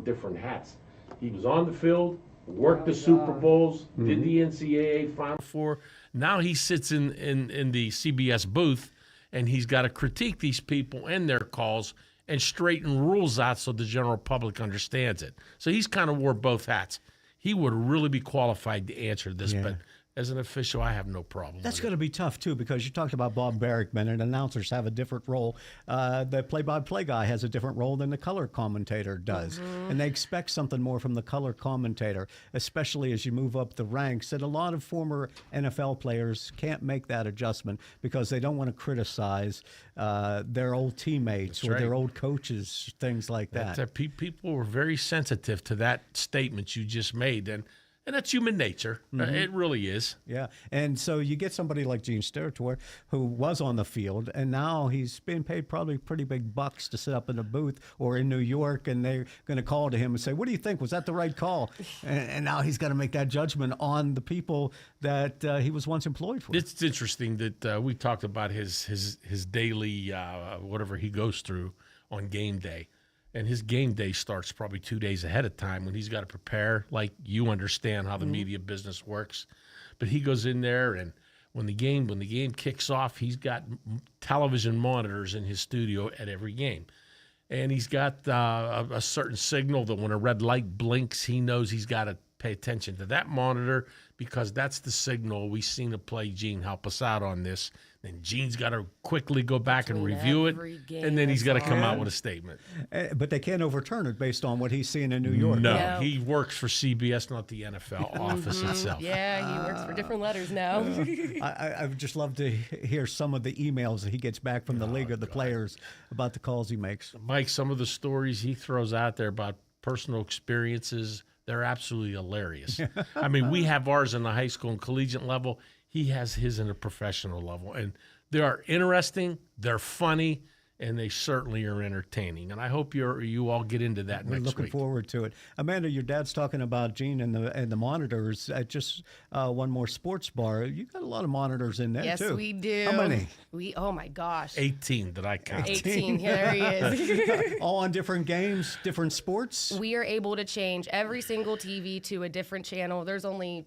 different hats. He was on the field, worked the Super Bowls, did the NCAA Final Four. Now he sits in the CBS booth, and he's got to critique these people and their calls and straighten rules out so the general public understands it. So he's kind of wore both hats. He would really be qualified to answer this, but as an official, I have no problem. That's going to be tough, too, because you talked about Bob Barrickman, and announcers have a different role. The play-by-play guy has a different role than the color commentator does. And they expect something more from the color commentator, especially as you move up the ranks. And a lot of former NFL players can't make that adjustment because they don't want to criticize their old teammates or their old coaches, things like that. People were very sensitive to that statement you just made. And that's human nature. It really is. Yeah. And so you get somebody like Gene Steratore, who was on the field, and now he's being paid probably pretty big bucks to sit up in a booth or in New York, and they're going to call to him and say, what do you think? Was that the right call? And now he's got to make that judgment on the people that he was once employed for. It's interesting that we talked about his daily whatever he goes through on game day. And his game day starts probably 2 days ahead of time when he's got to prepare, like you understand how the media business works. But he goes in there, and when the game kicks off, he's got television monitors in his studio at every game. And he's got a certain signal that when a red light blinks, he knows he's got to pay attention to that monitor because that's the signal. We've seen a play. Gene help us out on this. Then Gene's got to quickly go back and review it, and then he's got to come out with a statement. But they can't overturn it based on what he's seeing in New York. No, he works for CBS, not the NFL office itself. Yeah, he works for different letters now. I would just love to hear some of the emails that he gets back from the league or the players about the calls he makes. Mike, some of the stories he throws out there about personal experiences, they're absolutely hilarious. I mean, we have ours in the high school and collegiate level. He has his in a professional level. And they are interesting, they're funny, and they certainly are entertaining. And I hope you all get into that next week. We're looking forward to it. Amanda, your dad's talking about Gene and the monitors at just one more sports bar. You got a lot of monitors in there, yes, too. Yes, we do. How many? Oh, my gosh. 18 that I count. 18. There he is. All on different games, different sports? We are able to change every single TV to a different channel. There's only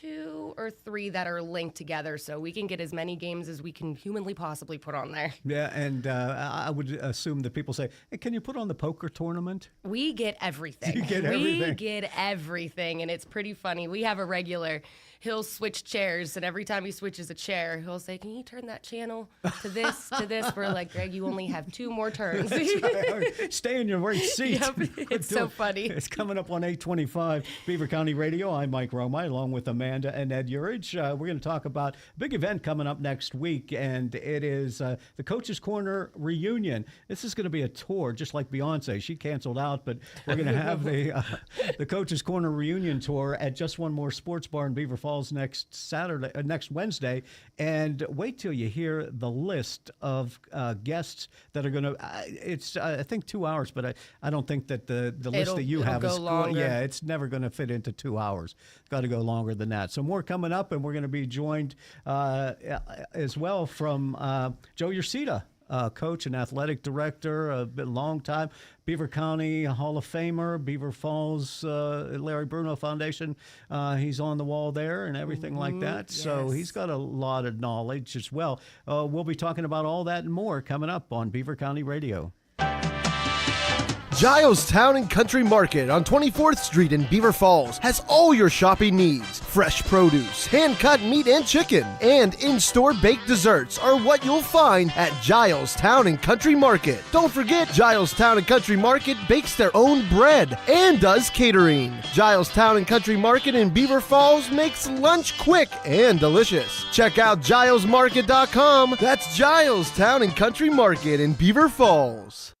2 or 3 that are linked together, so we can get as many games as we can humanly possibly put on there. Yeah, and I would assume that people say, hey, can you put on the poker tournament? We get everything. You get everything. We get everything, and it's pretty funny. We have a regular. He'll switch chairs, and every time he switches a chair, he'll say, can you turn that channel to this, to this? We're like, Greg, you only have 2 more turns. Right. Stay in your right seat. Yep, it's so funny. It's coming up on 825 Beaver County Radio. I'm Mike Romine, along with Amanda and Ed Urich. We're going to talk about a big event coming up next week, and it is the Coach's Corner reunion. This is going to be a tour, just like Beyonce. She canceled out, but we're going to have the Coach's Corner reunion tour at just one more sports bar in Beaver Falls next Wednesday, and wait till you hear the list of guests that are going to. It's I think 2 hours, but I don't think that the list that you have is longer. Yeah, it's never going to fit into 2 hours. It's got to go longer than that. So more coming up, and we're going to be joined as well from Joe Ursita. Coach and athletic director, a long time, Beaver County Hall of Famer, Beaver Falls, Larry Bruno Foundation. He's on the wall there and everything like that. Yes. So he's got a lot of knowledge as well. We'll be talking about all that and more coming up on Beaver County Radio. Giles Town and Country Market on 24th Street in Beaver Falls has all your shopping needs. Fresh produce, hand-cut meat and chicken, and in-store baked desserts are what you'll find at Giles Town and Country Market. Don't forget, Giles Town and Country Market bakes their own bread and does catering. Giles Town and Country Market in Beaver Falls makes lunch quick and delicious. Check out gilesmarket.com. That's Giles Town and Country Market in Beaver Falls.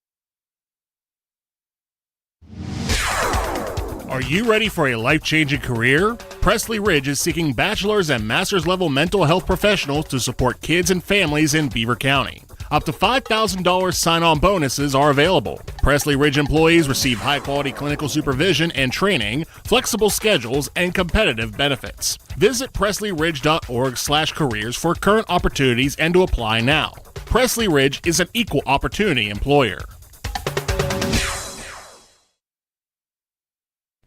Are you ready for a life-changing career? Presley Ridge is seeking bachelor's and master's level mental health professionals to support kids and families in Beaver County. Up to $5,000 sign-on bonuses are available. Presley Ridge employees receive high-quality clinical supervision and training, flexible schedules, and competitive benefits. Visit presleyridge.org/careers for current opportunities and to apply now. Presley Ridge is an equal opportunity employer.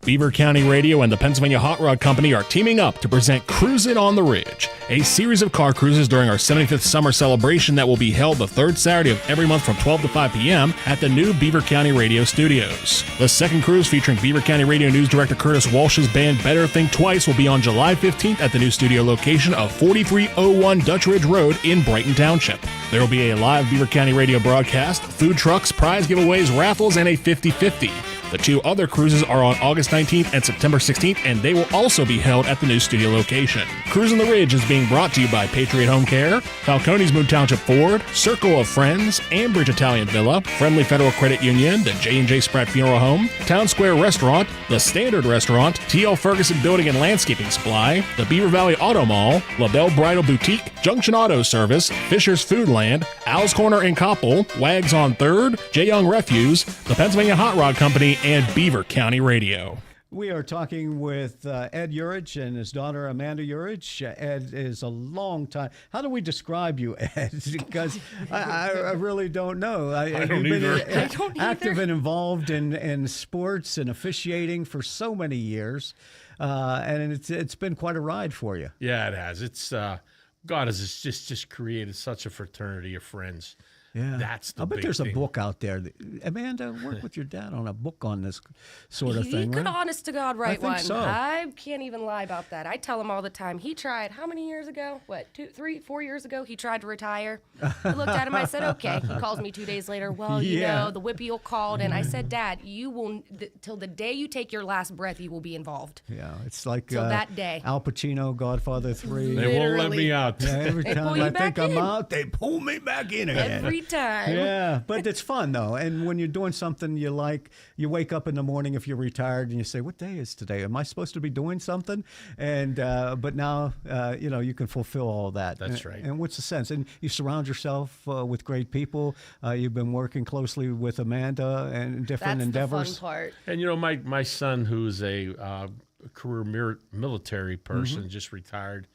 Beaver County Radio and the Pennsylvania Hot Rod Company are teaming up to present Cruisin' on the Ridge, a series of car cruises during our 75th summer celebration that will be held the third Saturday of every month from 12 to 5 p.m. at the new Beaver County Radio Studios. The second cruise, featuring Beaver County Radio News Director Curtis Walsh's band Better Think Twice, will be on July 15th at the new studio location of 4301 Dutch Ridge Road in Brighton Township. There will be a live Beaver County Radio broadcast, food trucks, prize giveaways, raffles, and a 50-50. The two other cruises are on August 19th and September 16th, and they will also be held at the new studio location. Cruisin' the Ridge is being brought to you by Patriot Home Care, Falcones Moon Township Ford, Circle of Friends, Ambridge Italian Villa, Friendly Federal Credit Union, the J&J Spratt Funeral Home, Town Square Restaurant, The Standard Restaurant, T.L. Ferguson Building and Landscaping Supply, the Beaver Valley Auto Mall, LaBelle Bridal Boutique, Junction Auto Service, Fisher's Foodland, Al's Corner in Koppel, Wags on 3rd, J. Young Refuse, the Pennsylvania Hot Rod Company, and Beaver County Radio. We are talking with Ed Urich and his daughter Amanda Urich. Ed is a long time. How do we describe you, Ed? Because I really don't know. I don't either. I don't active either. and involved in sports and officiating for so many years, and it's been quite a ride for you. Yeah, it has. It's God has just created such a fraternity of friends. Yeah, That's the I bet big there's a thing. book out there. Amanda, work with your dad on a book on this sort of He thing, could, right? honest to God, write think one. so. I can't even lie about that. I tell him all the time. He tried. How many years ago? What, 2, 3, 4 years ago? He tried to retire. I looked at him. I said, "Okay." He calls me 2 days later. Well, you Yeah. know, the whippy called, and I said, "Dad, you will till the day you take your last breath, you will be involved." Yeah, it's like Till that day. Al Pacino, Godfather 3. They won't let me Literally. out. Yeah, every They time pull you I back think I'm in. out, they pull me back in again. Every time. Yeah, but it's fun though. And when you're doing something you like, you wake up in the morning if you're retired and you say, "What day is today? Am I supposed to be doing something?" And but now you can fulfill all that. That's right. And what's the sense? And you surround yourself with great people. You've been working closely with Amanda and different That's endeavors. the fun part. And my son, who's a career military person, just retired,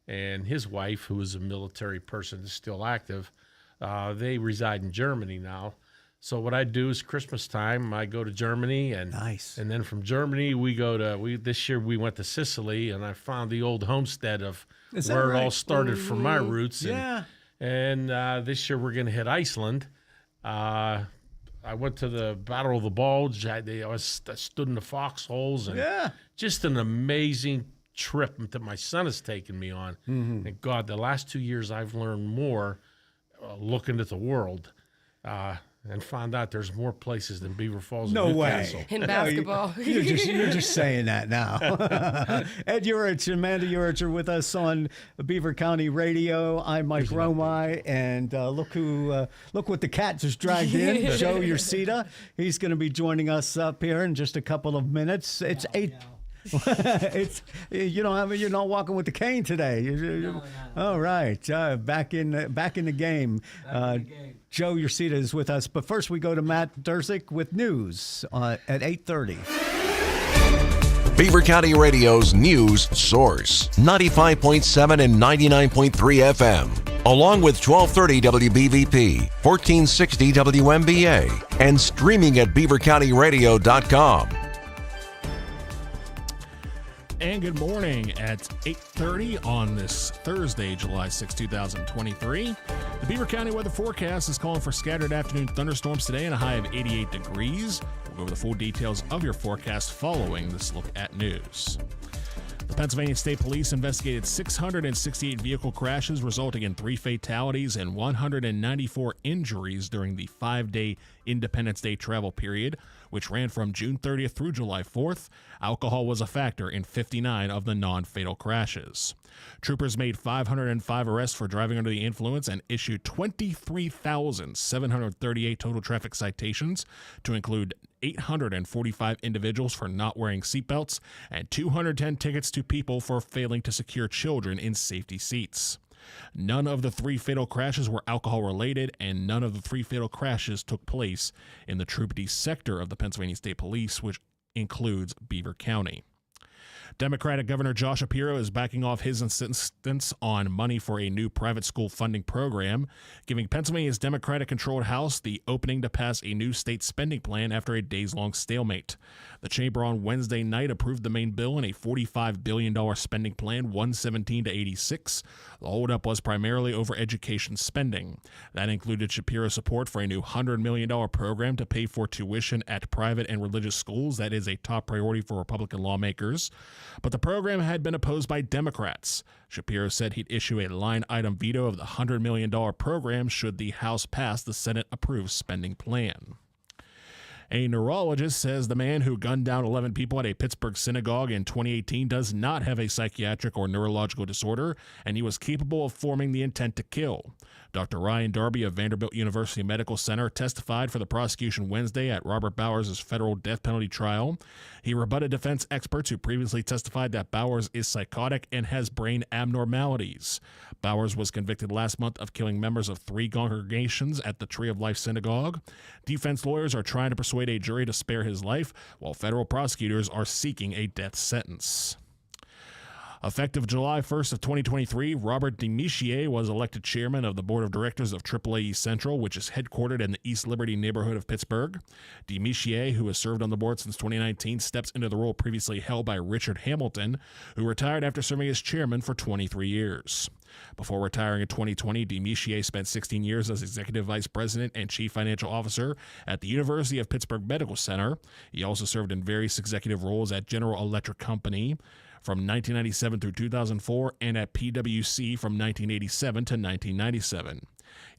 and his wife, who is a military person, is still active. They reside in Germany now. So what I do is Christmas time, I go to Germany, and Nice. and then from Germany this year we went to Sicily, and I found the old homestead of Is that where it all right? started from my roots. Yeah. And this year we're going to hit Iceland. I went to the Battle of the Bulge. I stood in the foxholes, and Yeah. just an amazing trip that my son has taken me on. Mm-hmm. And God, the last 2 years I've learned more looking at the world and found out there's more places than Beaver Falls No and way. Newcastle. In No, basketball. You're just saying that now. Ed Urich and Amanda Urich are with us on Beaver County Radio. I'm Mike Romai, and look what the cat just dragged in. Joe Ursita. He's going to be joining us up here in just a couple of minutes. It's 8. It's you're not walking with the cane today. No. All right, back in the game. Joe Ursita is with us, but first we go to Matt Durzik with news at 8:30. Beaver County Radio's news source, 95.7 and 99.3 FM, along with 1230 WBVP, 1460 WMBA, and streaming at beavercountyradio.com. And good morning at 8:30 on this Thursday, July 6, 2023. The Beaver County weather forecast is calling for scattered afternoon thunderstorms today and a high of 88 degrees. We'll go over the full details of your forecast following this look at news. The Pennsylvania State Police investigated 668 vehicle crashes, resulting in 3 fatalities and 194 injuries during the 5-day Independence Day travel period, which ran from June 30th through July 4th. Alcohol was a factor in 59 of the non-fatal crashes. Troopers made 505 arrests for driving under the influence and issued 23,738 total traffic citations, to include 845 individuals for not wearing seatbelts and 210 tickets to people for failing to secure children in safety seats. None of the 3 fatal crashes were alcohol-related, and none of the 3 fatal crashes took place in the Troop D sector of the Pennsylvania State Police, which includes Beaver County. Democratic Governor Josh Shapiro is backing off his insistence on money for a new private school funding program, giving Pennsylvania's Democratic-controlled House the opening to pass a new state spending plan after a days-long stalemate. The chamber on Wednesday night approved the main bill in a $45 billion spending plan, 117 to 86. The holdup was primarily over education spending. That included Shapiro's support for a new $100 million program to pay for tuition at private and religious schools. That is a top priority for Republican lawmakers. But the program had been opposed by Democrats. Shapiro said he'd issue a line-item veto of the $100 million program should the House pass the Senate-approved spending plan. A neurologist says the man who gunned down 11 people at a Pittsburgh synagogue in 2018 does not have a psychiatric or neurological disorder, and he was capable of forming the intent to kill. Dr. Ryan Darby of Vanderbilt University Medical Center testified for the prosecution Wednesday at Robert Bowers' federal death penalty trial. He rebutted defense experts who previously testified that Bowers is psychotic and has brain abnormalities. Bowers was convicted last month of killing members of 3 congregations at the Tree of Life Synagogue. Defense lawyers are trying to persuade a jury to spare his life, while federal prosecutors are seeking a death sentence. Effective July 1st of 2023, Robert DeMichier was elected chairman of the board of directors of AAA East Central, which is headquartered in the East Liberty neighborhood of Pittsburgh. DeMichier, who has served on the board since 2019, steps into the role previously held by Richard Hamilton, who retired after serving as chairman for 23 years. Before retiring in 2020, DeMichier spent 16 years as executive vice president and chief financial officer at the University of Pittsburgh Medical Center. He also served in various executive roles at General Electric Company from 1997 through 2004 and at PwC from 1987 to 1997.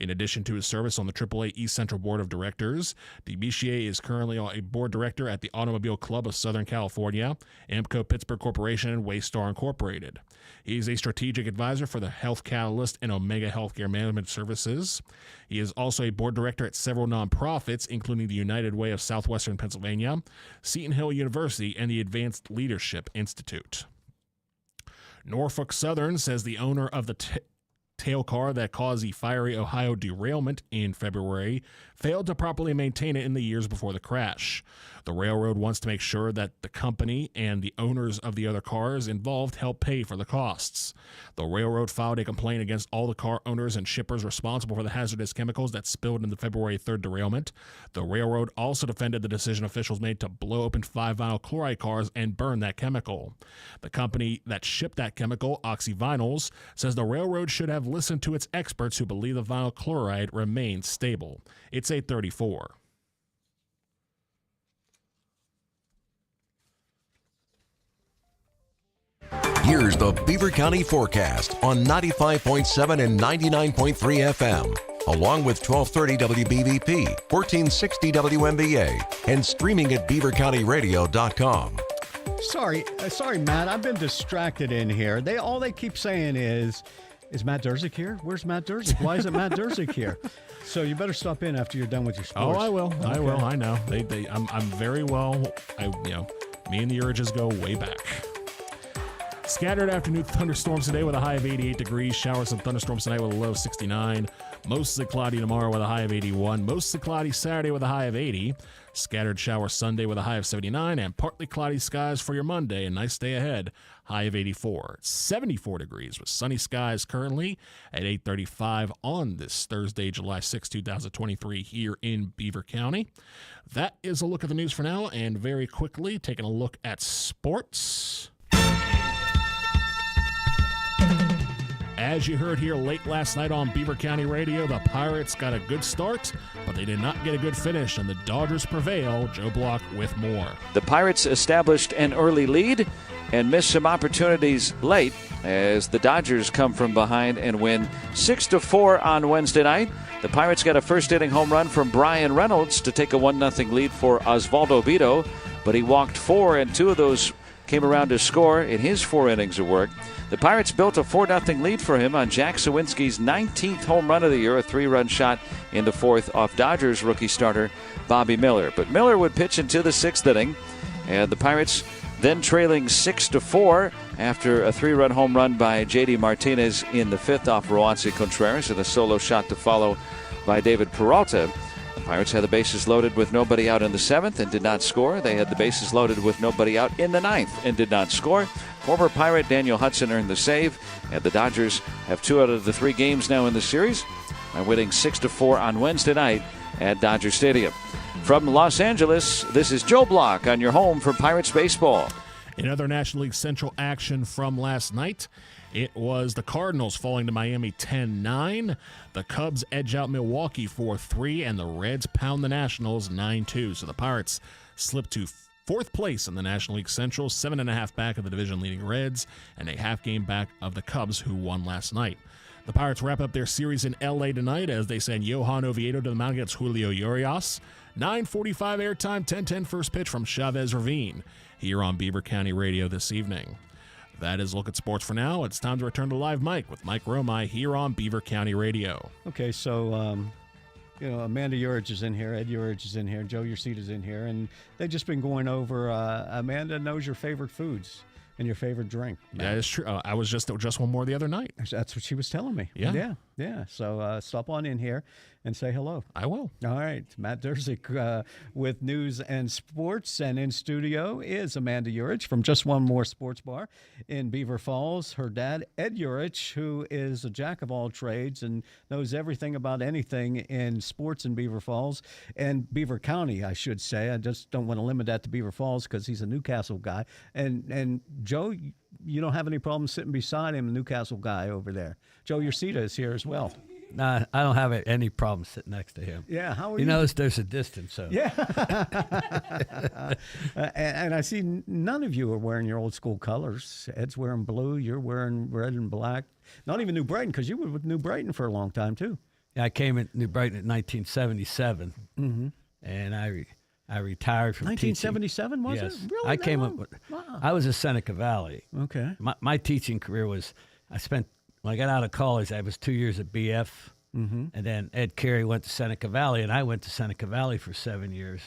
In addition to his service on the AAA East Central Board of Directors, DeMichier is currently a board director at the Automobile Club of Southern California, Amco Pittsburgh Corporation, and Waystar Incorporated. He is a strategic advisor for the Health Catalyst and Omega Healthcare Management Services. He is also a board director at several nonprofits, including the United Way of Southwestern Pennsylvania, Seton Hill University, and the Advanced Leadership Institute. Norfolk Southern says the owner of the tail car that caused the fiery Ohio derailment in February failed to properly maintain it in the years before the crash. The railroad wants to make sure that the company and the owners of the other cars involved help pay for the costs. The railroad filed a complaint against all the car owners and shippers responsible for the hazardous chemicals that spilled in the February 3rd derailment. The railroad also defended the decision officials made to blow open 5-vinyl chloride cars and burn that chemical. The company that shipped that chemical, Oxyvinyls, says the railroad should have listened to its experts who believe the vinyl chloride remains stable. It's 8:34. Here's the Beaver County forecast on 95.7 and 99.3 FM, along with 1230 WBVP, 1460 WMBA, and streaming at beavercountyradio.com. Sorry, Matt. I've been distracted in here. All they keep saying is Matt Durzik here? Where's Matt Durzik? Why isn't Matt Durzik here? So you better stop in after you're done with your sports. Oh, I will. Okay. I will. I know. I'm very well. Me and the Urges go way back. Scattered afternoon thunderstorms today with a high of 88 degrees. Showers and thunderstorms tonight with a low of 69. Mostly cloudy tomorrow with a high of 81. Mostly cloudy Saturday with a high of 80. Scattered showers Sunday with a high of 79. And partly cloudy skies for your Monday. A nice day ahead. High of 84. 74 degrees with sunny skies currently at 8:35 on this Thursday, July 6, 2023 here in Beaver County. That is a look at the news for now. And very quickly, taking a look at sports. As you heard here late last night on Beaver County Radio, the Pirates got a good start, but they did not get a good finish, and the Dodgers prevail. Joe Block with more. The Pirates established an early lead and missed some opportunities late as the Dodgers come from behind and win 6-4 on Wednesday night. The Pirates got a first-inning home run from Bryan Reynolds to take a 1-0 lead for Osvaldo Vito, but he walked 4, and 2 of those came around to score in his 4 innings of work. The Pirates built a 4-0 lead for him on Jack Sawinski's 19th home run of the year, a 3-run shot in the 4th off Dodgers rookie starter Bobby Miller. But Miller would pitch into the 6th inning, and the Pirates then trailing 6-4 after a 3-run home run by J.D. Martinez in the 5th off Roansy Contreras and a solo shot to follow by David Peralta. Pirates had the bases loaded with nobody out in the 7th and did not score. They had the bases loaded with nobody out in the 9th and did not score. Former Pirate Daniel Hudson earned the save, and the Dodgers have 2 out of the 3 games now in the series by winning 6-4 on Wednesday night at Dodger Stadium. From Los Angeles, this is Joe Block on your home for Pirates baseball. In other National League Central action from last night, it was the Cardinals falling to Miami 10-9. The Cubs edge out Milwaukee 4-3, and the Reds pound the Nationals 9-2. So the Pirates slip to 4th place in the National League Central, 7.5 back of the division-leading Reds, and a half game back of the Cubs, who won last night. The Pirates wrap up their series in L.A. tonight as they send Johan Oviedo to the mound against Julio Urias. 9:45 airtime, 10:10 first pitch from Chavez Ravine here on Beaver County Radio this evening. That is a look at sports for now. It's time to return to Live Mike with Mike Romai here on Beaver County Radio. Okay, so, Amanda Urich is in here, Ed Urich is in here, Joe Urcita's in here, and they've just been going over, Amanda knows your favorite foods and your favorite drink. That is true. I was just one more the other night. That's what she was telling me. Yeah. So stop on in here and say hello. I will. All right. Matt Durzik with news and sports. And in studio is Amanda Urich from Just One More Sports Bar in Beaver Falls. Her dad, Ed Urich, who is a jack of all trades and knows everything about anything in sports in Beaver Falls and Beaver County, I should say. I just don't want to limit that to Beaver Falls because he's a Newcastle guy. And Joe, you don't have any problem sitting beside him, a Newcastle guy over there. Joe Urcita is here as well. Nah, I don't have any problem sitting next to him. Yeah, how are you? You notice there's a distance, so. Yeah. And I see none of you are wearing your old school colors. Ed's wearing blue. You're wearing red and black. Not even New Brighton, because you were with New Brighton for a long time, too. Yeah, I came at New Brighton in 1977, and I retired from 1977, was yes. it? Really? I came That up long? with, Wow. I was at Seneca Valley. Okay. My teaching career was, when I got out of college, I was 2 years at BF, and then Ed Carey went to Seneca Valley, and I went to Seneca Valley for 7 years.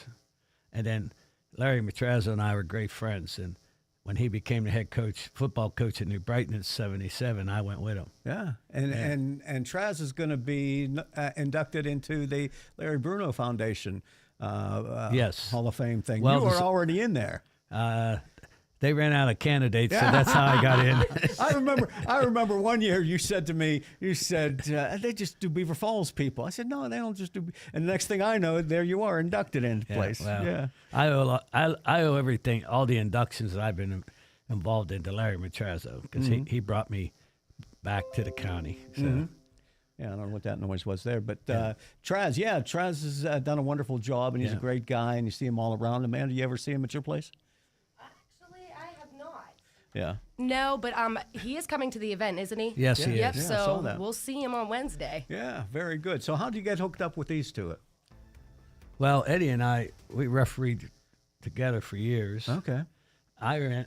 And then Larry Matrazo and I were great friends, and when he became the head coach, football coach at New Brighton in 77, I went with him. Yeah. And Traz is going to be inducted into the Larry Bruno Foundation Yes. Hall of Fame thing. Well, you were already in there. They ran out of candidates, so that's how I got in. I remember one year you said to me, they just do Beaver Falls people. I said, no, they don't just do. And the next thing I know, there you are, inducted into place. Well, yeah. I owe everything, all the inductions that I've been involved in to Larry Matrazo, because he brought me back to the county. So. Yeah, I don't know what that noise was there, but Traz has done a wonderful job, and he's a great guy, and you see him all around. Amanda, you ever see him at your place? Actually, I have not. Yeah. No, but he is coming to the event, isn't he? Yes, he Yep, is. Yeah, I saw so that. we'll see him on Wednesday. Yeah, very good. So how did you get hooked up with these two? Well, Eddie and I, we refereed together for years. Okay. I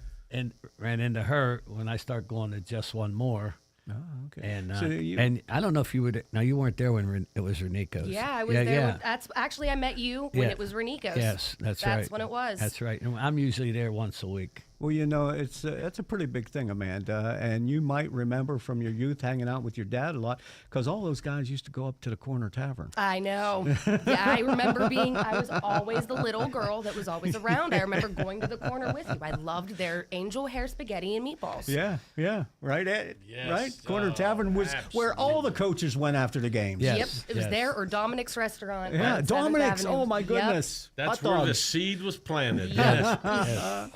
ran into her when I started going to Just One More. Oh, okay. And So and I don't know if you would. No, you weren't there when it was Renico's. Yeah, I was there. Yeah. That's actually I met you when Yeah. it was Renico's. Yes, that's right. That's when it was. That's right. And I'm usually there once a week. Well, it's a pretty big thing, Amanda, and you might remember from your youth hanging out with your dad a lot because all those guys used to go up to the corner tavern. I know. Yeah, I remember I was always the little girl that was always around. I remember going to the corner with you. I loved their angel hair spaghetti and meatballs. Yeah, right, Ed? Yes. Right? Corner Tavern was where all the coaches went after the games. Yeah. Yep, Yes, it was yes. there or Dominic's restaurant. Yeah, on 7th Dominic's. Avenue. Oh, my Yep. goodness. That's Hot where the dogs. seed was planted. Yes.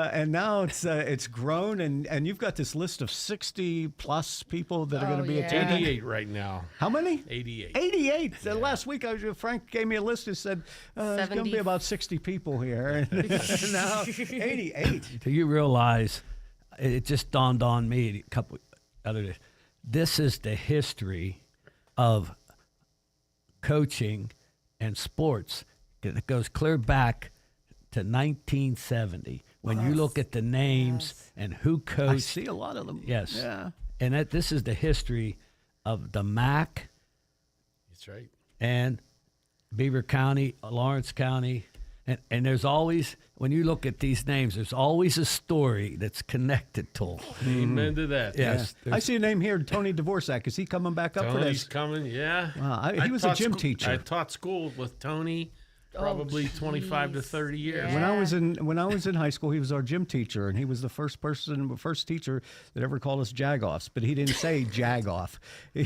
And now it's grown, and you've got this list of 60-plus people that are going to be yeah. attending. 88 right now. How many? 88. 88. Last week, Frank gave me a list and said there's going to be 70. about 60 people here. And now 88. Do you realize? It just dawned on me a couple other days. This is the history of coaching and sports. It goes clear back to 1970. When you look at the names and who I coached. see a lot of them. Yes. Yeah. And this is the history of the MAC That's right. and Beaver County, Lawrence County, And there's always, when you look at these names, there's always a story that's connected to them. Amen to that. Yes. I see a name here, Tony Dvorak. Is he coming back up for Tony's this? coming, yeah. Wow, he was a taught gym teacher. I taught school with Tony probably 25 to 30 years. Yeah. When I was in high school, he was our gym teacher, and he was the first teacher that ever called us jagoffs. But he didn't say jagoff. He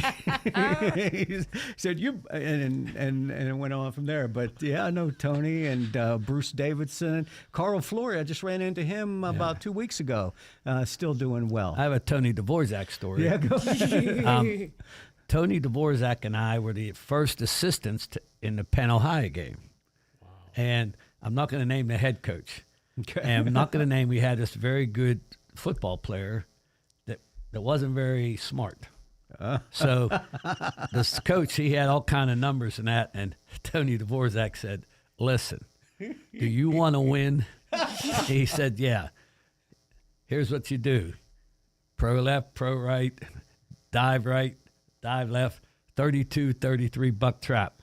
said you, and it went on from there. But yeah, I know Tony and Bruce Davidson, Carl Flory. I just ran into him about 2 weeks ago. Still doing well. I have a Tony Dvorak story. Yeah, go ahead. Tony Dvorak and I were the first assistants in the Penn Ohio game. And I'm not going to name the head coach. Okay. And I'm not going to name, we had this very good football player that wasn't very smart. So this coach, he had all kind of numbers and that. And Tony Dvorak said, listen, do you want to win? He said, yeah. Here's what you do. Pro left, pro right, dive left, 32, 33 buck trap.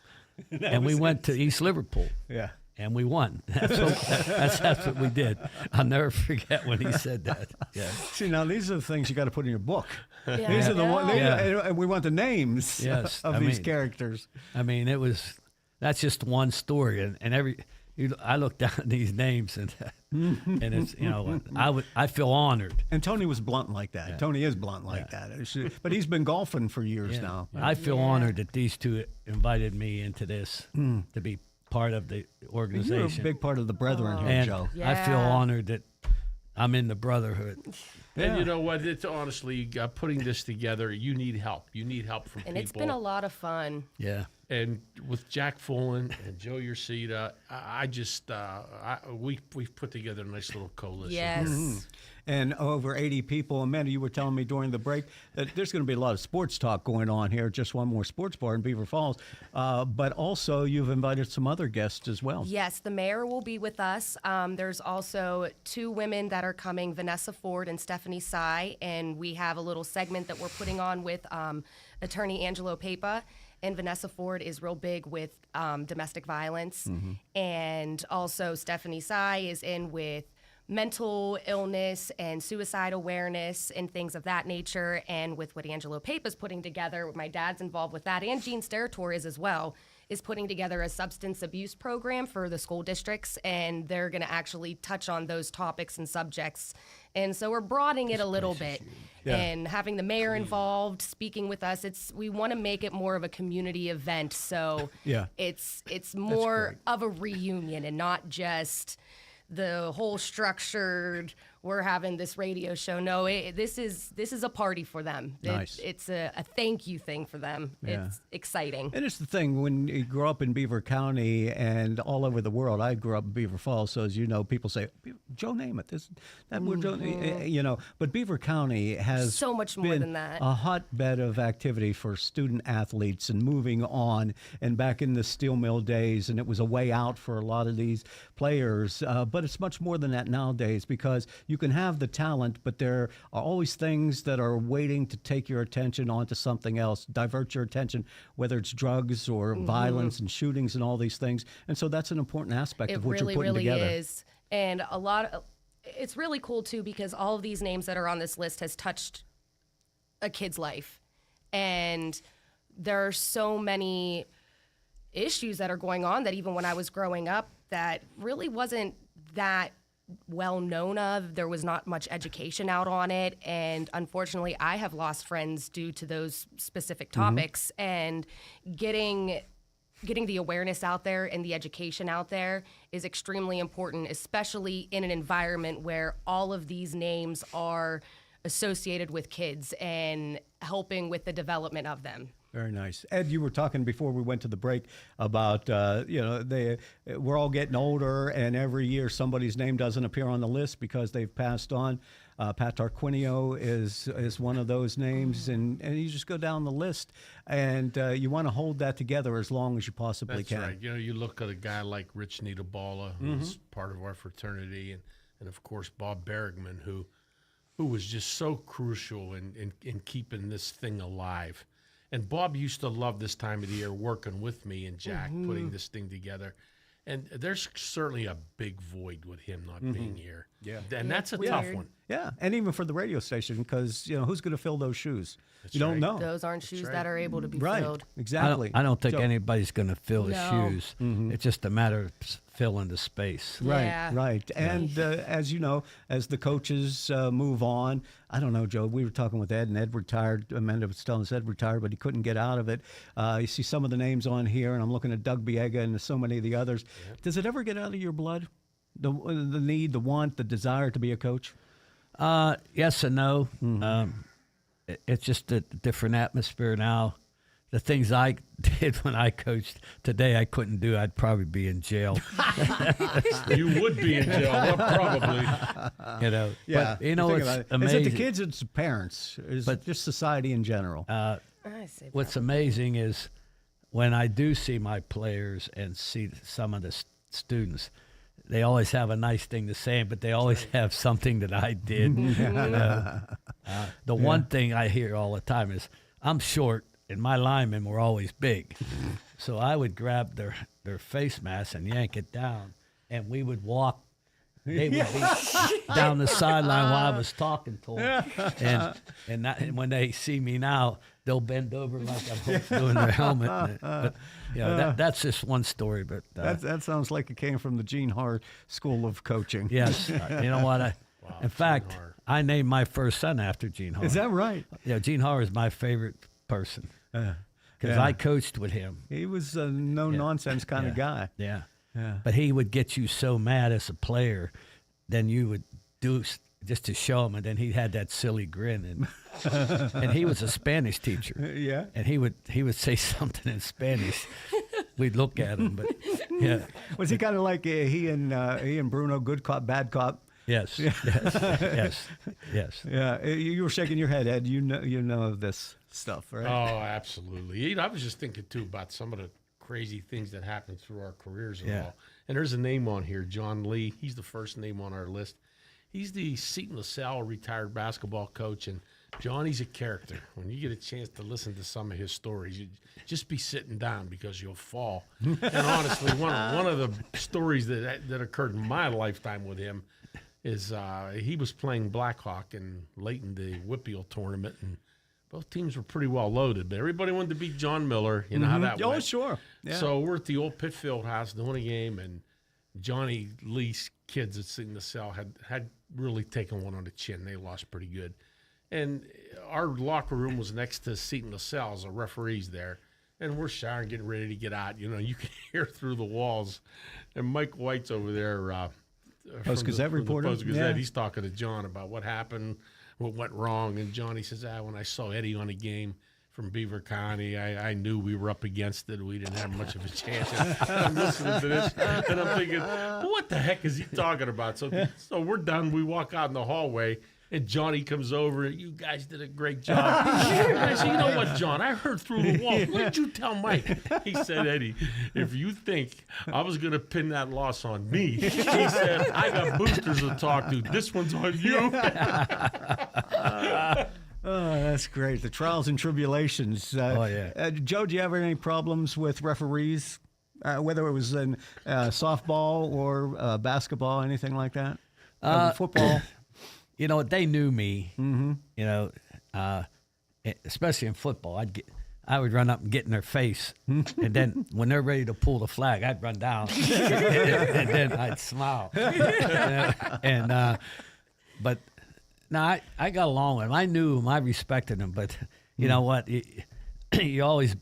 And we went to East Liverpool. Yeah. And we won. That's what we did. I'll never forget when he said that. Yeah. See, now these are the things you got to put in your book. Yeah. These are the ones, Yeah. and we want the names Yes, of I these mean- characters. I mean, that's just one story. And I look down at these names and it's, I feel honored. And Tony was blunt like that. Yeah. Tony is blunt like that. But he's been golfing for years now. I feel honored that these two invited me into this to be part of the organization. You're a big part of the brethren here, and Joe. I feel Yeah. honored that I'm in the brotherhood. And you know what? It's honestly, putting this together, you need help. You need help from And people. it's been a lot of fun. Yeah. And with Jack Fullen and Joe Yercita, we've put together a nice little coalition. Yes. And over 80 people. Amanda, you were telling me during the break that there's going to be a lot of sports talk going on here. Just one more sports bar in Beaver Falls. But also, you've invited some other guests as well. Yes, the mayor will be with us. There's also two women that are coming, Vanessa Ford and Stephanie Sy, and we have a little segment that we're putting on with attorney Angelo Pepa. And Vanessa Ford is real big with domestic violence. And also Stephanie Sy is in with mental illness and suicide awareness and things of that nature. And with what Angelo Pepa's putting together, my dad's involved with that, and Gene Sterator is as well, is putting together a substance abuse program for the school districts, and they're going to actually touch on those topics and subjects. And so we're broadening it a little bit. Yeah. And having the mayor involved, speaking with us, we want to make it more of a community event. So Yeah. it's more of a reunion and not just the whole structured, we're having this radio show. No, this is a party for them. Nice. It's a thank you thing for them. Yeah. It's exciting. And it's the thing, when you grow up in Beaver County and all over the world, I grew up in Beaver Falls, so as you know, people say, Joe Namath, we're Joe, but Beaver County has So much more been than that. a hotbed of activity for student athletes and moving on, and back in the steel mill days, and it was a way out for a lot of these players, but it's much more than that nowadays, because you can have the talent, but there are always things that are waiting to take your attention onto something else, divert your attention, whether it's drugs or violence and shootings and all these things. And so that's an important aspect It of what really, you're putting really together. is. And it's really cool too, because all of these names that are on this list has touched a kid's life. And there are so many issues that are going on that even when I was growing up that really wasn't that well known of. There was not much education out on it, and unfortunately I have lost friends due to those specific topics. And getting the awareness out there and the education out there is extremely important, especially in an environment where all of these names are associated with kids and helping with the development of them. Very nice. Ed, you were talking before we went to the break about, we're all getting older, and every year somebody's name doesn't appear on the list because they've passed on. Pat Tarquinio is one of those names, and you just go down the list, and you want to hold that together as long as you possibly That's can. right. You look at a guy like Rich Nitabala, who's part of our fraternity, and of course Bob Bergman, who was just so crucial in keeping this thing alive. And Bob used to love this time of the year working with me and Jack, putting this thing together. And there's certainly a big void with him not being here. Yeah. And that's a it's tough weird. one. Yeah, and even for the radio station, because who's going to fill those shoes? You don't right. know. Those aren't shoes right. that are able to be Right, filled. exactly. I don't think So- anybody's going to fill his No. shoes. It's just a matter of filling the space. Right, Yeah. right. And as you know, as the coaches move on, I don't know, Joe, we were talking with Ed, and Ed retired. Amanda was telling us Ed retired, but he couldn't get out of it. You see some of the names on here, and I'm looking at Doug Biega and so many of the others. Does it ever get out of your blood? The need, the want, the desire to be a coach? Yes and no. It's just a different atmosphere now. The things I did when I coached today, I couldn't do. I'd probably be in jail. You would be in jail, probably. Yeah. But, you know, Think it's about it. amazing. Is it the kids? It's the parents. Is But- just society in general. I say What's amazing is when I do see my players and see some of the students, they always have a nice thing to say, but they always have something that I did. The one thing I hear all the time is, I'm short and my linemen were always big. So I would grab their face mask and yank it down, and we would walk. They would be down the sideline while I was talking to them. And when they see me now, they'll bend over like I'm doing their helmet. But that's just one story. But that sounds like it came from the Gene Hart School of Coaching. yes, you know what? In fact, Hart. I named my first son after Gene Hart. Is that right? Yeah, Gene Hart is my favorite person because yeah. I coached with him. He was a no-nonsense kind of guy. Yeah. Yeah. But he would get you so mad as a player, then you would do just to show him, and then he had that silly grin, and he was a Spanish teacher. Yeah. And he would say something in Spanish. We'd look at him, but yeah. Was he kind of like he and Bruno, good cop, bad cop? Yes. Yes. Yeah. You were shaking your head, Ed. You know of this stuff, right? Oh, absolutely. I was just thinking, too, about some of the crazy things that happened through our careers and all. And there's a name on here, John Lee. He's the first name on our list. He's the Seton LaSalle retired basketball coach, and Johnny's a character. When you get a chance to listen to some of his stories, you just be sitting down because you'll fall. And honestly, one of the stories that occurred in my lifetime with him is he was playing Blackhawk late in the Whitfield tournament, and both teams were pretty well loaded, but everybody wanted to beat John Miller. You know how that went. Oh, sure. Yeah. So we're at the old Pitfield house doing a game, and Johnny Lee's kids at Seton LaSalle had really taken one on the chin. They lost pretty good. And our locker room was next to Seton LaSalle's, the referees there. And we're showering, getting ready to get out. You know, you can hear through the walls. And Mike White's over there. Post-Gazette reporter? Post-Gazette. Yeah. He's talking to John about what happened, what went wrong. And Johnny says, when I saw Eddie on a game from Beaver County, I knew we were up against it. We didn't have much of a chance. And I'm listening to this, and I'm thinking, what the heck is he talking about? So we're done. We walk out in the hallway, and Johnny comes over. You guys did a great job. I said, you know what, John? I heard through the wall. What did you tell Mike? He said, Eddie, if you think I was going to pin that loss on me, he said, I got boosters to talk to. This one's on you. Oh, that's great. The trials and tribulations. Joe, do you have any problems with referees, whether it was in softball or basketball, anything like that? Football? You know, they knew me. Mm-hmm. You know, especially in football, I would run up and get in their face, and then when they're ready to pull the flag, I'd run down, and then I'd smile. But no, I got along with them. I knew them. I respected them. But you know what? You always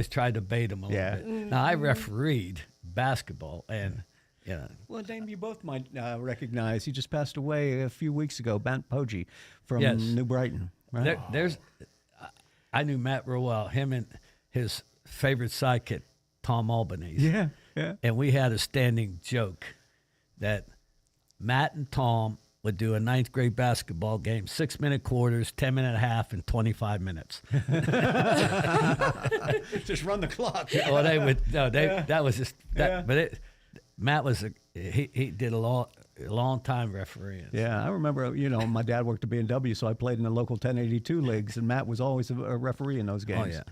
tried to bait them a little bit. Now I refereed basketball, and Well, name you both might recognize. He just passed away a few weeks ago, Matt Poggi from Yes. New Brighton. Right? I knew Matt real well. Him and his favorite sidekick, Tom Albanese. Yeah. And we had a standing joke that Matt and Tom would do a ninth grade basketball game, 6-minute quarters, 10-minute half, and 25 minutes. Just run the clock. Well, they would. No, that was just. But Matt was he did a long time refereeing. Yeah, I remember, my dad worked at B&W, so I played in the local 1082 leagues, and Matt was always a referee in those games. Oh, yeah.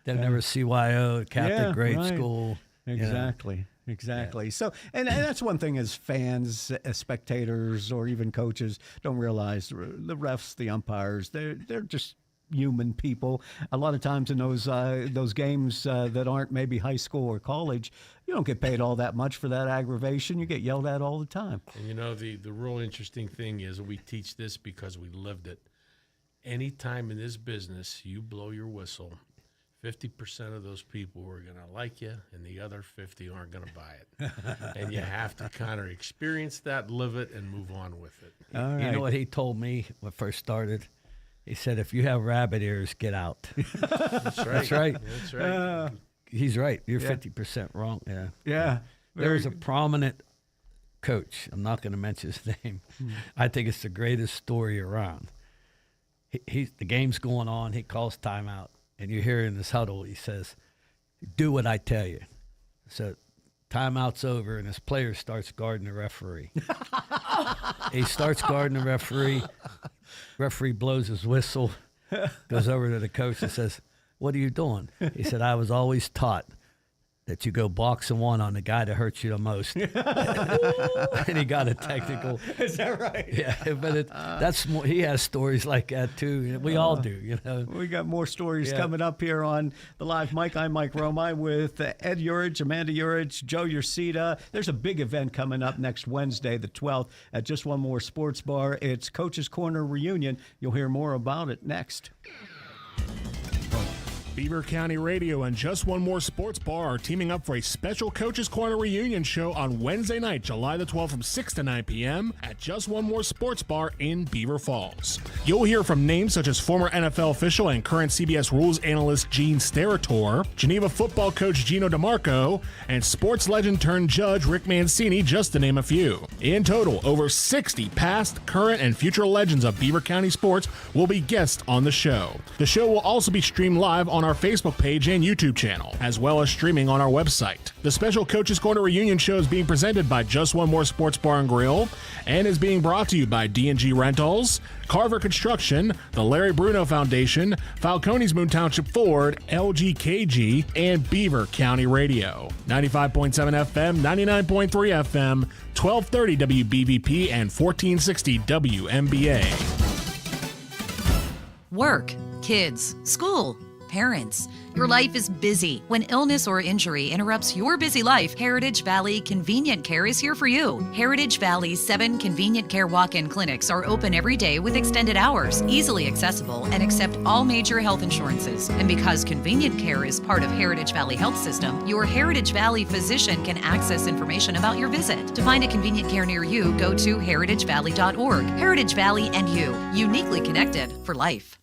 Then there was CYO, Catholic grade right. school. Exactly. Exactly. So, and that's one thing as fans, as spectators, or even coaches don't realize. The refs, the umpires, they're just human people. A lot of times in those games that aren't maybe high school or college, you don't get paid all that much for that aggravation. You get yelled at all the time. And the real interesting thing is we teach this because we lived it. Anytime in this business you blow your whistle, 50% of those people are going to like you, and the other 50 aren't going to buy it. And you have to kind of experience that, live it, and move on with it. All right. You know what he told me when I first started? He said, if you have rabbit ears, get out. That's right. That's right. That's right. He's right. You're 50% wrong. Yeah. Yeah. There was a prominent coach. I'm not going to mention his name. I think it's the greatest story around. The game's going on. He calls timeout. And you hear in this huddle, he says, do what I tell you. So timeout's over, and his player starts guarding the referee. He starts guarding the referee. Referee blows his whistle, goes over to the coach and says, what are you doing? He said, I was always taught that you go box and one on the guy that hurts you the most. And he got a technical. Is that right? Yeah, but that's more, he has stories like that too. We all do, you know. We got more stories coming up here on the Live Mic. I'm Mike Romine with Ed Urich, Amanda Urich, Joe Ursita. There's a big event coming up next Wednesday, the 12th, at Just One More Sports Bar. It's Coach's Corner Reunion. You'll hear more about it next. Beaver County Radio and Just One More Sports Bar are teaming up for a special Coach's Corner reunion show on Wednesday night, July the 12th from 6 to 9 p.m. at Just One More Sports Bar in Beaver Falls. You'll hear from names such as former NFL official and current CBS Rules analyst Gene Steratore, Geneva football coach Gino DeMarco, and sports legend turned judge Rick Mancini, just to name a few. In total, over 60 past, current, and future legends of Beaver County sports will be guests on the show. The show will also be streamed live on our Facebook page and YouTube channel, as well as streaming on our website. The special Coach's Corner reunion show is being presented by Just One More Sports Bar and Grill and is being brought to you by D&G Rentals, Carver Construction, the Larry Bruno Foundation, Falcone's Moon Township Ford, LGKG, and Beaver County Radio. 95.7 FM, 99.3 FM, 1230 WBVP, and 1460 WMBA. Work, kids, school, parents. Your life is busy. When illness or injury interrupts your busy life, Heritage Valley Convenient Care is here for you. Heritage Valley's 7 convenient care walk-in clinics are open every day with extended hours, easily accessible, and accept all major health insurances. And because convenient care is part of Heritage Valley Health System, your Heritage Valley physician can access information about your visit. To find a convenient care near you, go to heritagevalley.org. Heritage Valley and you, uniquely connected for life.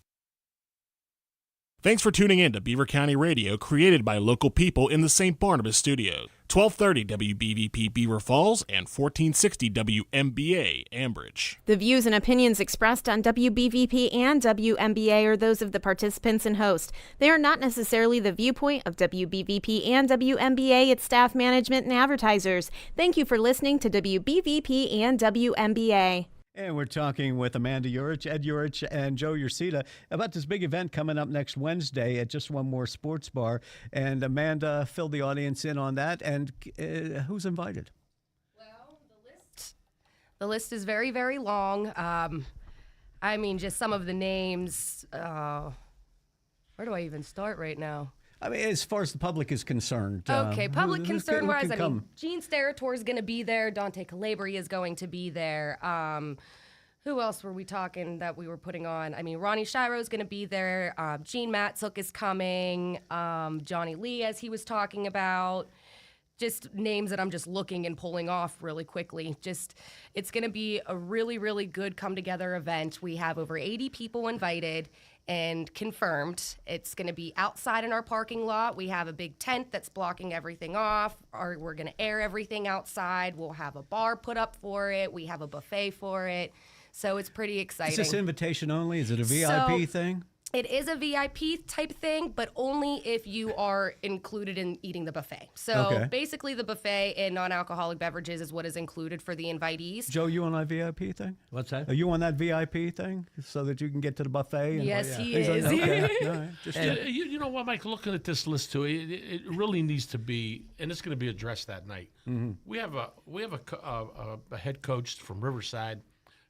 Thanks for tuning in to Beaver County Radio, created by local people in the St. Barnabas studios. 1230 WBVP Beaver Falls and 1460 WMBA Ambridge. The views and opinions expressed on WBVP and WMBA are those of the participants and host. They are not necessarily the viewpoint of WBVP and WMBA, its staff, management, and advertisers. Thank you for listening to WBVP and WMBA. And we're talking with Amanda Urich, Ed Urich, and Joe Ursita about this big event coming up next Wednesday at Just One More Sports Bar. And Amanda filled the audience in on that. And who's invited? Well, the list is very, very long. I mean, just some of the names. Where do I even start right now? I mean, as far as the public is concerned. Okay, public who concern-wise, can I mean, come? Gene Steratore is going to be there. Dante Calabria is going to be there. Who else were we talking that we were putting on? I mean, Ronnie Shiro is going to be there. Gene Matzuk is coming. Johnny Lee, as he was talking about. Just names that I'm just looking and pulling off really quickly. It's going to be a really, really good come-together event. We have over 80 people invited and confirmed. It's going to be outside in our parking lot. We have a big tent that's blocking everything off. We're going to air everything outside. We'll have a bar put up for it. We have a buffet for it. So it's pretty exciting. Is this invitation only? Is it a VIP thing? It is a VIP type thing, but only if you are included in eating the buffet. So Okay. basically the buffet and non-alcoholic beverages is what is included for the invitees. Joe, you on that VIP thing? What's that? Are you on that VIP thing so that you can get to the buffet? And Yes, he things like is. that? Okay. All right. Just You know what, Mike? Looking at this list too, it really needs to be, and it's going to be addressed that night. We have a head coach from Riverside,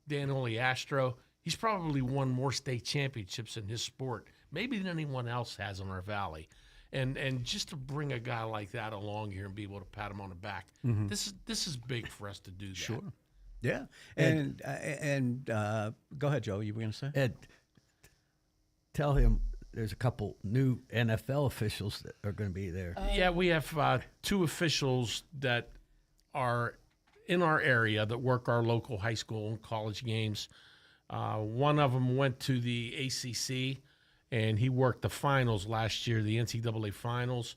Dan Astro. He's probably won more state championships in his sport, maybe than anyone else has in our valley. And just to bring a guy like that along here and be able to pat him on the back, this is big for us to do that. Sure. Yeah. And go ahead, Joe. You were going to say? Ed, tell him there's a couple new NFL officials that are going to be there. Yeah, we have 2 officials that are in our area that work our local high school and college games. One of them went to the ACC, and he worked the finals last year, the NCAA finals.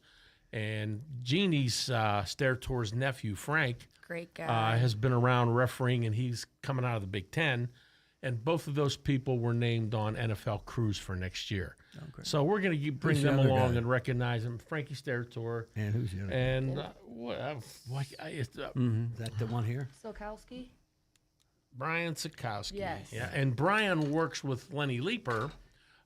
And Jeannie's Steretor's nephew, Frank, Great guy. has been around refereeing, and he's coming out of the Big Ten. And both of those people were named on NFL crews for next year. So we're going to bring Who's the them other along guy? and recognize them. Frankie Steretor. And who's the other? And Is that the one here? Sokowski? Bryan Sikowski. Yes. Yeah, and Bryan works with Lenny Leeper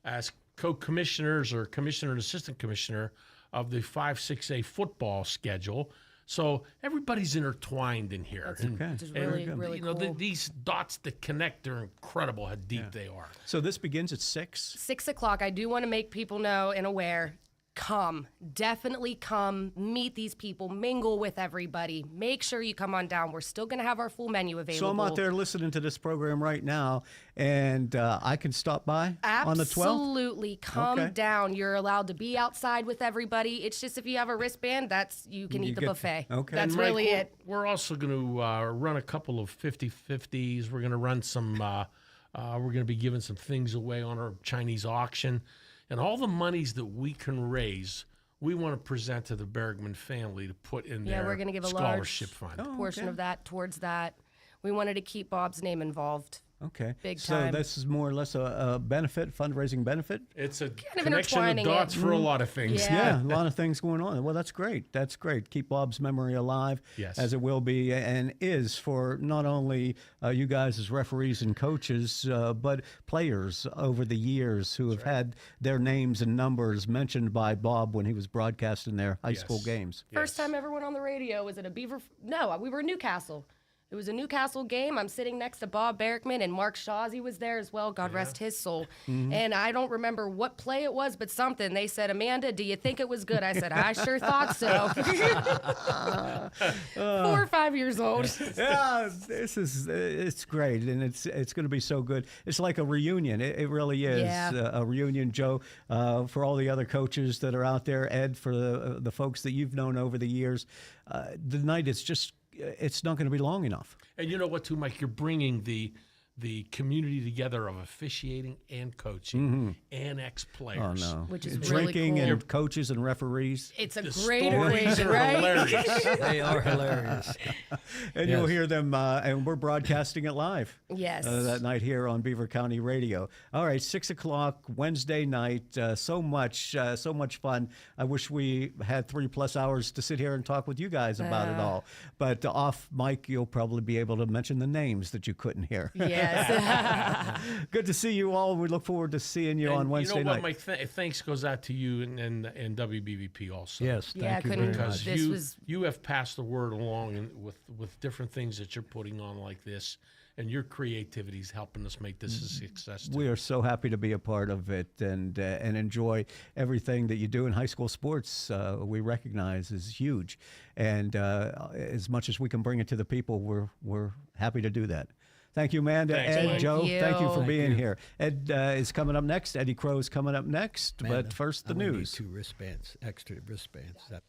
as co-commissioners or commissioner and assistant commissioner of the 5-6A football schedule. So everybody's intertwined in here. And- Okay. Which is and, really, really you know, cool. These dots that connect are incredible how deep they are. So this begins at 6? 6 o'clock. I do want to make people know and aware. Come, definitely come, meet these people, mingle with everybody. Make sure you come on down. We're still going to have our full menu available. So I'm out there listening to this program right now, and I can stop by on the 12th? Absolutely. Come Okay. down. You're allowed to be outside with everybody. It's just if you have a wristband, you can eat the get- buffet. okay. That's And Mike, really it. We're also going to run a couple of 50-50s. We're going to run some, we're going to be giving some things away on our Chinese auction. And all the monies that we can raise, we want to present to the Bergman family to put in Yeah, their we're going to give a scholarship large fund. portion of that towards that. We wanted to keep Bob's name involved. Okay. Big so time. this is more or less a benefit, fundraising benefit? It's a of connection of intertwining dots it. for a lot of things. Yeah. Yeah, a lot of things going on. Well, that's great. That's great. Keep Bob's memory alive, Yes. as it will be and is for not only you guys as referees and coaches, but players over the years who have had their names and numbers mentioned by Bob when he was broadcasting their high school games. First time ever went on the radio. Was it a Beaver? No, we were in Newcastle. It was a Newcastle game. I'm sitting next to Bob Berkman, and Mark Shawsey was there as well. God rest his soul. And I don't remember what play it was, but something. They said, Amanda, do you think it was good? I said, I sure thought so. 4 or 5 years old. Yeah, it's great, and it's going to be so good. It's like a reunion. It really is Yeah. a reunion, Joe. For all the other coaches that are out there, Ed, for the folks that you've known over the years, the night is just. It's not going to be long enough. And you know what, too, Mike? You're bringing the community together of officiating and coaching and ex-players. Oh, no. Which is Drinking really cool. and coaches and referees. It's a The great stories equation, are right? hilarious. They are hilarious. And you'll hear them, and we're broadcasting it live. Yes. That night here on Beaver County Radio. All right, 6 o'clock Wednesday night. So much fun. I wish we had 3+ hours to sit here and talk with you guys about it all. But off mic, you'll probably be able to mention the names that you couldn't hear. Yes. Good to see you all. We look forward to seeing you on And Wednesday you know what, night. Mike? Thanks goes out to you and WBVP also. Yes, Yeah, thank you couldn't- very much. Because This was- you have passed the word along with different things that you're putting on like this, and your creativity is helping us make this a success. Too. We are so happy to be a part of it and enjoy everything that you do in high school sports. We recognize is huge, and as much as we can bring it to the people, we're happy to do that. Thank you, Amanda. Thanks, Ed, Mike. Joe, thank you for Thank being you. here. Ed is coming up next. Eddie Crow is coming up next. Man, but first, the I'm gonna need news. 2 wristbands, extra wristbands. That